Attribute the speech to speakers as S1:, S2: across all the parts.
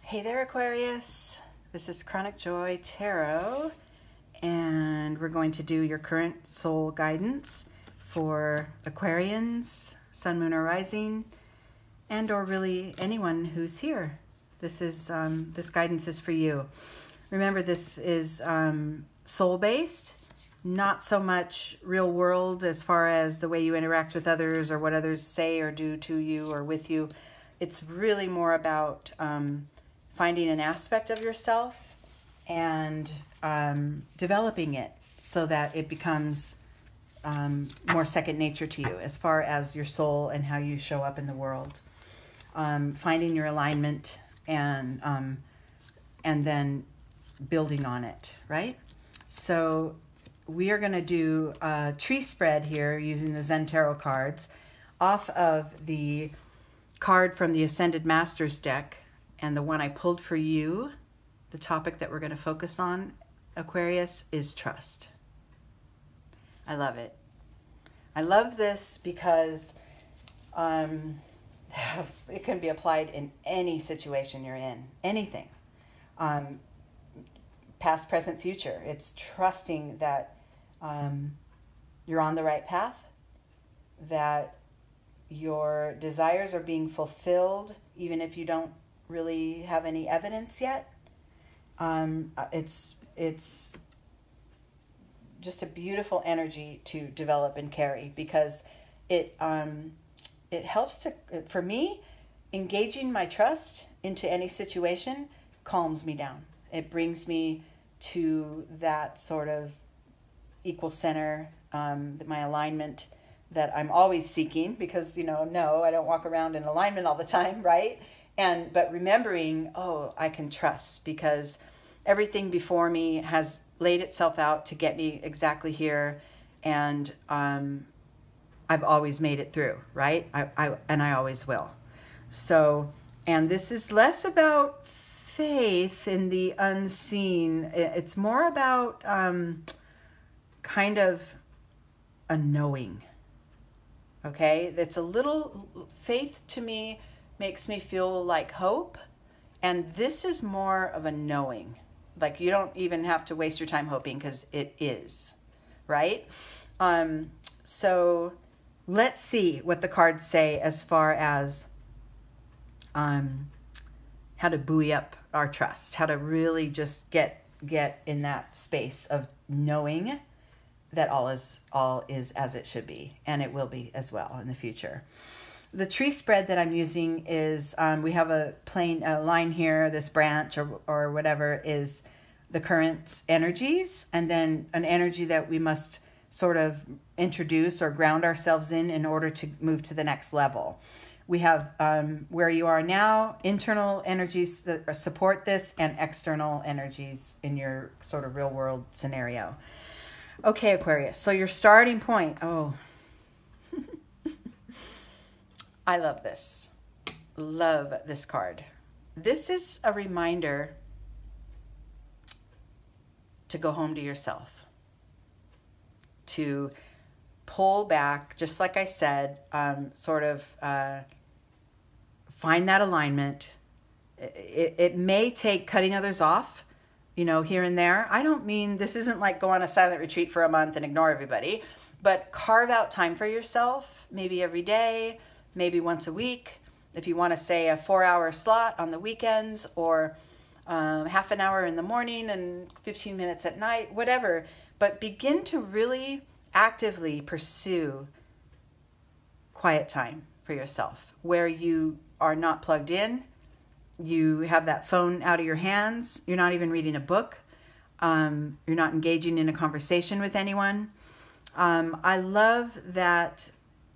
S1: Hey there, Aquarius. This is Chronic Joy Tarot, and we're going to do your current soul guidance for Aquarians, Sun, Moon, or Rising, and or really anyone who's here. This guidance is for you. Remember, this is soul-based, not so much real world as far as the way you interact with others or what others say or do to you or with you. It's really more about finding an aspect of yourself and developing it so that it becomes more second nature to you as far as your soul and how you show up in the world. Finding your alignment and then building on it, right? So we are going to do a tree spread here using the Zen Tarot cards off of the card from the Ascended Masters deck. And the one I pulled for you, the topic that we're going to focus on, Aquarius, is trust. I love it. I love this because it can be applied in any situation you're in, anything. Past, present, future. It's trusting that you're on the right path, that your desires are being fulfilled, even if you don't really have any evidence yet. It's just a beautiful energy to develop and carry because it helps to, for me, engaging my trust into any situation calms me down. It brings me to that sort of equal center, my alignment that I'm always seeking because, no, I don't walk around in alignment all the time, right? But remembering, I can trust because everything before me has laid itself out to get me exactly here, and I've always made it through, right? I always will. So, and this is less about faith in the unseen. It's more about kind of a knowing. Okay, it's a little faith to me. Makes me feel like hope, and this is more of a knowing. Like you don't even have to waste your time hoping because it is, right? So let's see what the cards say as far as how to buoy up our trust, how to really just get in that space of knowing that all is as it should be, and it will be as well in the future. The tree spread that I'm using is, we have a plain line here, this branch or whatever is the current energies, and then an energy that we must sort of introduce or ground ourselves in order to move to the next level. We have where you are now, internal energies that support this, and external energies in your sort of real world scenario. Okay, Aquarius, so your starting point, I love this. Love this card. This is a reminder to go home to yourself. To pull back, just like I said, sort of find that alignment. It may take cutting others off, here and there. I don't mean, this isn't like go on a silent retreat for a month and ignore everybody, but carve out time for yourself, maybe every day, maybe once a week, if you want to say a 4-hour slot on the weekends, or half an hour in the morning and 15 minutes at night, whatever. But begin to really actively pursue quiet time for yourself, where you are not plugged in, you have that phone out of your hands, you're not even reading a book, you're not engaging in a conversation with anyone. I love that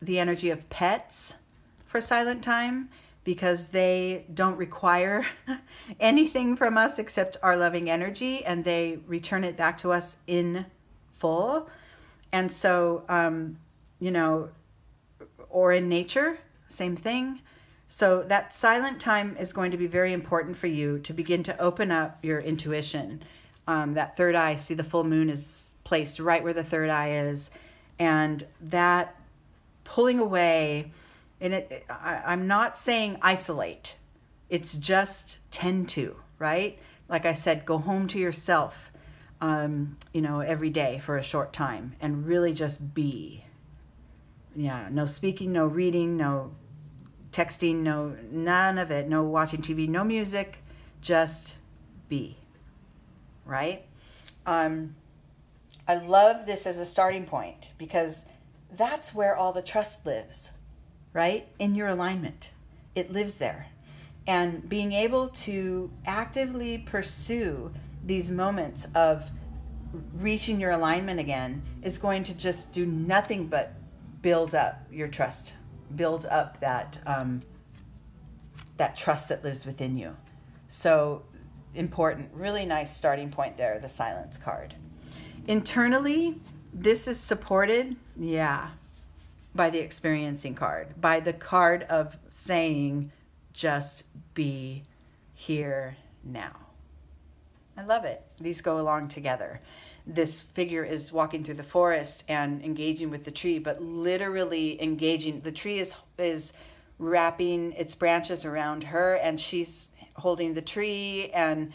S1: the energy of pets for silent time, because they don't require anything from us except our loving energy, and they return it back to us in full. And so, or in nature, same thing. So that silent time is going to be very important for you to begin to open up your intuition. That third eye, see the full moon is placed right where the third eye is, and that pulling away. And I'm not saying isolate, It's just tend to, right? Like I said, go home to yourself, every day for a short time and really just be. Yeah, no speaking, no reading, no texting, none of it, no watching TV, no music, just be, right? I love this as a starting point because that's where all the trust lives, right? In your alignment. It lives there. And being able to actively pursue these moments of reaching your alignment again is going to just do nothing but build up your trust, build up that trust that lives within you. So important, really nice starting point there, the silence card. Internally, this is supported, by the experiencing card, by the card of saying, just be here now. I love it. These go along together. This figure is walking through the forest and engaging with the tree, but literally engaging. The tree is wrapping its branches around her, and she's holding the tree, and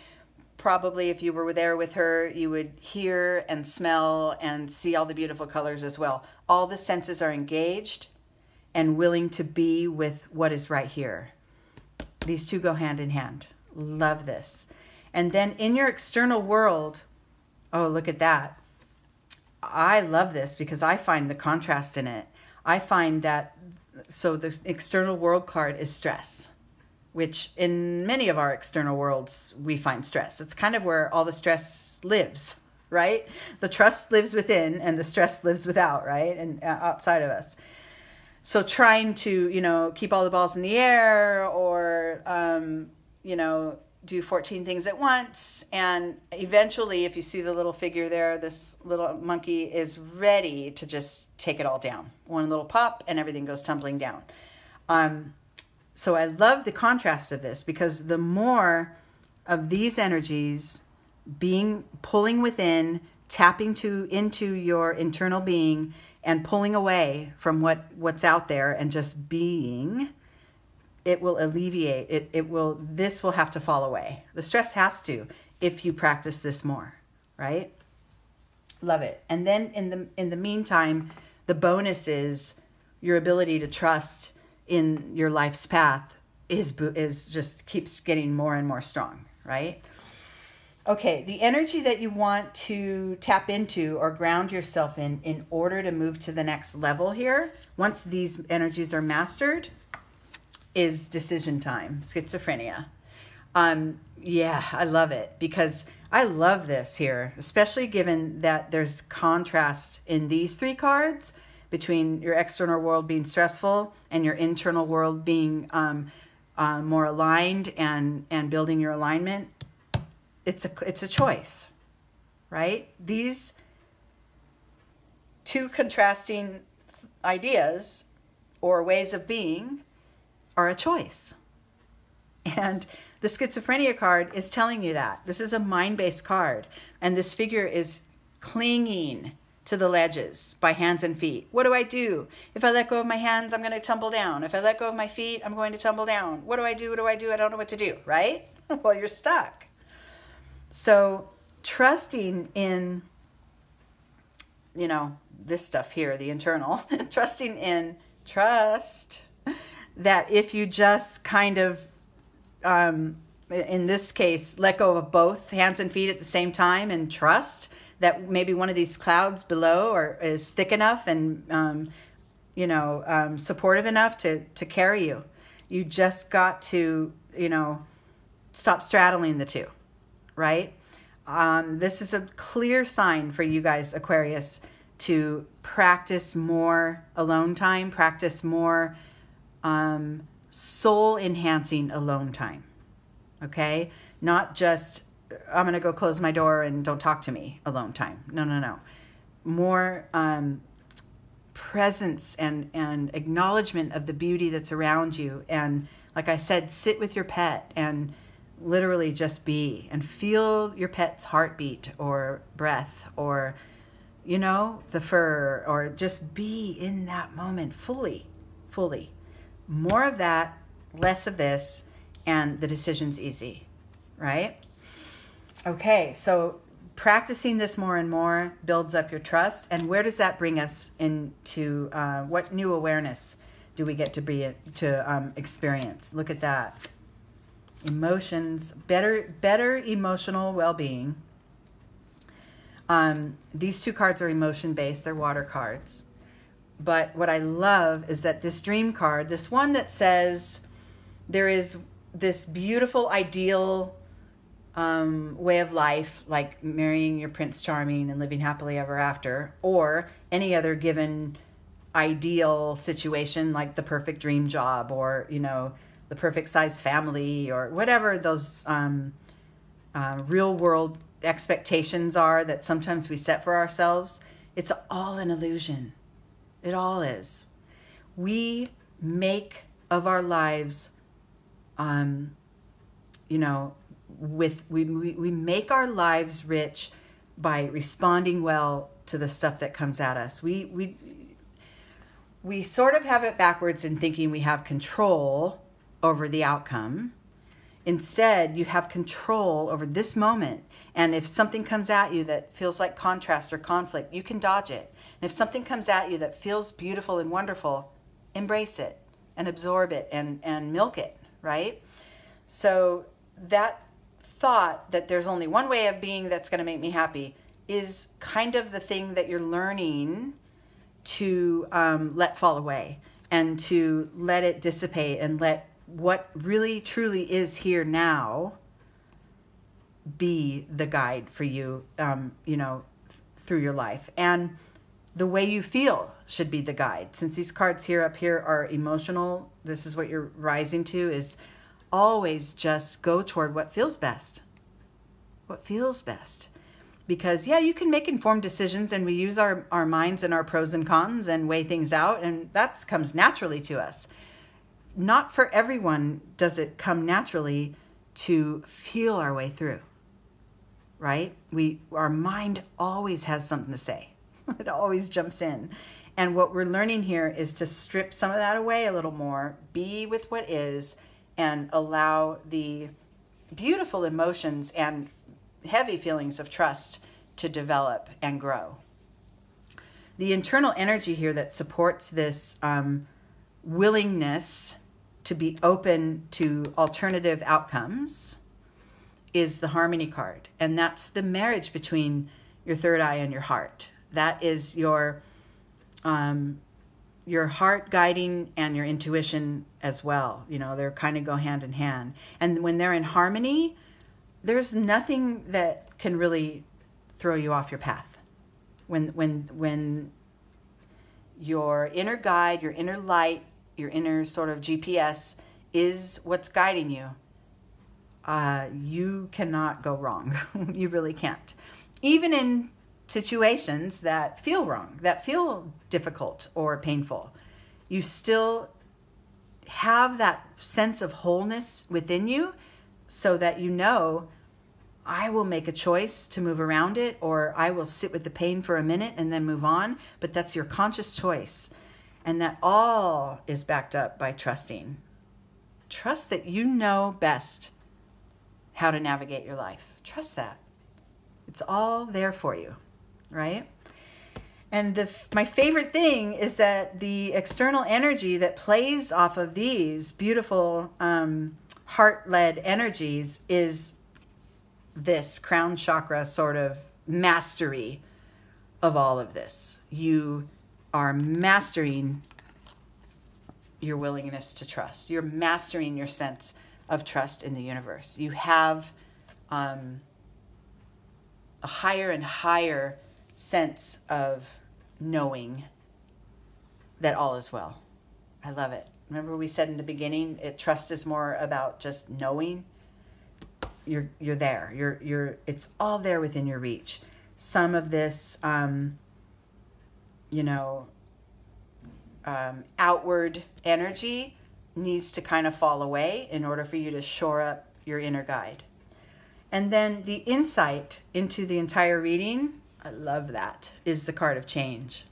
S1: probably if you were there with her, you would hear and smell and see all the beautiful colors as well. All the senses are engaged and willing to be with what is right here. These two go hand in hand. Love this. And then in your external world, oh, look at that. I love this because I find the contrast in it. I find that, so the external world card is stress, which in many of our external worlds, we find stress. It's kind of where all the stress lives, right? The trust lives within and the stress lives without, right? And outside of us. So trying to, keep all the balls in the air or, do 14 things at once. And eventually, if you see the little figure there, this little monkey is ready to just take it all down. One little pop and everything goes tumbling down. So I love the contrast of this because the more of these energies pulling within, tapping into your internal being and pulling away from what's out there and just being, it will alleviate. This will have to fall away. The stress has to if you practice this more, right? Love it. And then in the meantime, the bonus is your ability to trust in your life's path is just keeps getting more and more strong, right? Okay, the energy that you want to tap into or ground yourself in order to move to the next level here, once these energies are mastered, is decision time, schizophrenia. I love it because I love this here, especially given that there's contrast in these three cards between your external world being stressful and your internal world being more aligned and building your alignment. It's a choice, right? These two contrasting ideas or ways of being are a choice. And the schizophrenia card is telling you that. This is a mind-based card. And this figure is clinging to the ledges by hands and feet. What do I do? If I let go of my hands, I'm going to tumble down. If I let go of my feet, I'm going to tumble down. What do I do? What do I do? I don't know what to do, right? Well, you're stuck. So trusting in, this stuff here, the internal, trusting in trust that if you just kind of, in this case, let go of both hands and feet at the same time and trust that maybe one of these clouds below is thick enough and, supportive enough to carry you. You just got to, stop straddling the two, right? This is a clear sign for you guys, Aquarius, to practice more alone time, practice more soul-enhancing alone time, okay? Not just, I'm going to go close my door and don't talk to me alone time. No. More presence and acknowledgement of the beauty that's around you. And like I said, sit with your pet and literally just be and feel your pet's heartbeat or breath or, the fur, or just be in that moment fully. More of that, less of this, and the decision's easy, right? Okay, so practicing this more and more builds up your trust. And where does that bring us into what new awareness do we get to experience? Look at that. Emotions, better emotional well-being. These two cards are emotion-based. They're water cards. But what I love is that this dream card, this one that says there is this beautiful ideal way of life, like marrying your Prince Charming and living happily ever after, or any other given ideal situation, like the perfect dream job, or, you know, the perfect size family, or whatever those real world expectations are that sometimes we set for ourselves. It's all an illusion. It all is. We make of our lives, you know, we make our lives rich by responding well to the stuff that comes at us. We sort of have it backwards in thinking we have control over the outcome. Instead, you have control over this moment. And if something comes at you that feels like contrast or conflict, you can dodge it. And if something comes at you that feels beautiful and wonderful, embrace it and absorb it and milk it, right? So that thought that there's only one way of being that's going to make me happy is kind of the thing that you're learning to let fall away, and to let it dissipate, and let what really truly is here now be the guide for you, you know, through your life. And the way you feel should be the guide. Since these cards here up here are emotional, this is what you're rising to, is always just go toward what feels best. What feels best. Because, yeah, you can make informed decisions, and we use our minds and our pros and cons and weigh things out, and that comes naturally to us. Not for everyone does it come naturally to feel our way through, right? Our mind always has something to say. It always jumps in. And what we're learning here is to strip some of that away a little more, be with what is, and allow the beautiful emotions and heavy feelings of trust to develop and grow. The internal energy here that supports this willingness to be open to alternative outcomes is the Harmony card. And that's the marriage between your third eye and your heart. That is your heart guiding and your intuition as well. You know, they're kind of go hand in hand. And when they're in harmony, there's nothing that can really throw you off your path. When your inner guide, your inner light, your inner sort of GPS is what's guiding you, you cannot go wrong. You really can't. Even in situations that feel wrong, that feel difficult or painful, you still have that sense of wholeness within you, so that you know, I will make a choice to move around it, or I will sit with the pain for a minute and then move on. But that's your conscious choice. And that all is backed up by trusting. Trust that you know best how to navigate your life. Trust that. It's all there for you, right? And my favorite thing is that the external energy that plays off of these beautiful heart-led energies is this crown chakra sort of mastery of all of this. You are mastering your willingness to trust. You're mastering your sense of trust in the universe. You have a higher and higher sense of knowing that all is well. I love it. Remember we said in the beginning, trust is more about just knowing. You're there. It's all there within your reach. Some of this, outward energy needs to kind of fall away in order for you to shore up your inner guide. And then the insight into the entire reading, I love that, is the card of change.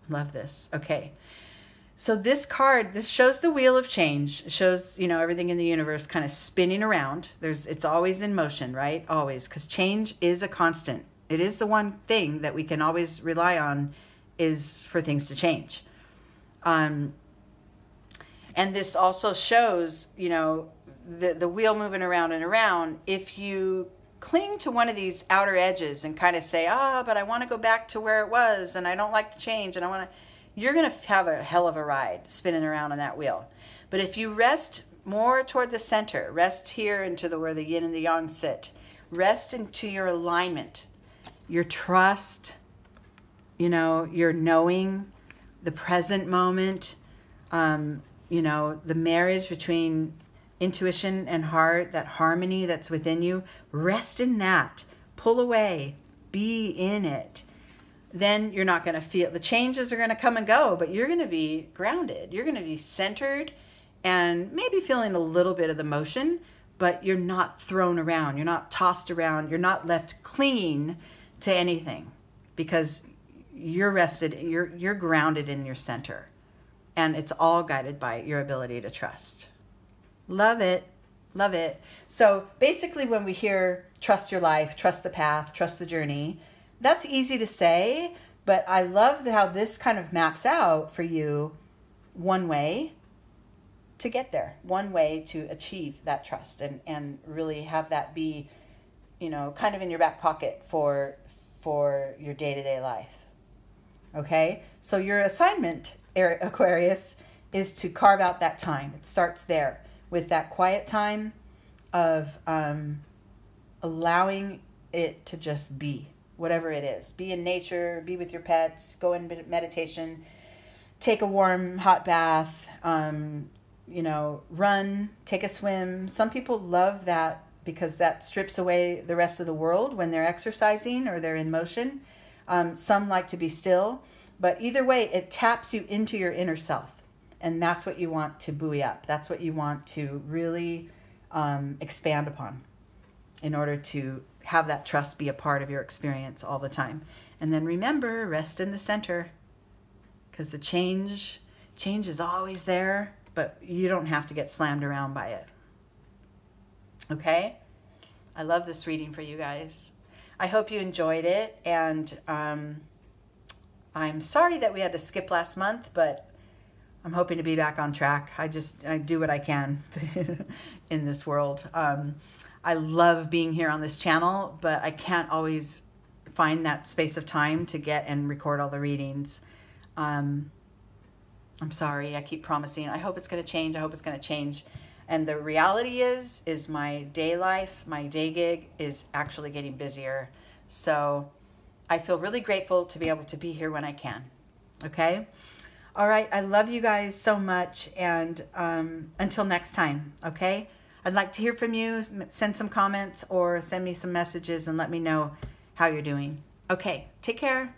S1: Love this. Okay. So this card, this shows the wheel of change. It shows, everything in the universe kind of spinning around. It's always in motion, right? Always, because change is a constant. It is the one thing that we can always rely on, is for things to change. And this also shows, the wheel moving around and around. If you cling to one of these outer edges and kind of say, but I want to go back to where it was, and I don't like the change, and you're going to have a hell of a ride spinning around on that wheel. But if you rest more toward the center, rest here into where the yin and the yang sit, rest into your alignment, your trust, your knowing, the present moment, the marriage between intuition and heart, that harmony that's within you, rest in that. Pull away, be in it. Then you're not going to feel, the changes are going to come and go, but you're going to be grounded. You're going to be centered and maybe feeling a little bit of the motion, but you're not thrown around. You're not tossed around. You're not left clinging to anything, because you're rested. You're grounded in your center, and it's all guided by your ability to trust. Love it. Love it. So basically, when we hear trust your life, trust the path, trust the journey, that's easy to say, but I love how this kind of maps out for you one way to get there, one way to achieve that trust and really have that be, kind of in your back pocket for your day-to-day life. Okay? So your assignment, Aquarius, is to carve out that time. It starts there with that quiet time of allowing it to just be. Whatever it is, be in nature, be with your pets, go in meditation, take a warm, hot bath, run, take a swim. Some people love that because that strips away the rest of the world when they're exercising or they're in motion. Some like to be still, but either way, it taps you into your inner self. And that's what you want to buoy up. That's what you want to really expand upon in order to have that trust be a part of your experience all the time. And then remember, rest in the center, because the change is always there, but you don't have to get slammed around by it. Okay? I love this reading for you guys. I hope you enjoyed it, and I'm sorry that we had to skip last month, but I'm hoping to be back on track. I do what I can in this world. I love being here on this channel, but I can't always find that space of time to get and record all the readings. I'm sorry, I keep promising. I hope it's going to change. I hope it's going to change. And the reality is my day life, my day gig is actually getting busier. So I feel really grateful to be able to be here when I can. Okay? All right, I love you guys so much, and until next time, okay? I'd like to hear from you. Send some comments or send me some messages and let me know how you're doing. Okay, take care.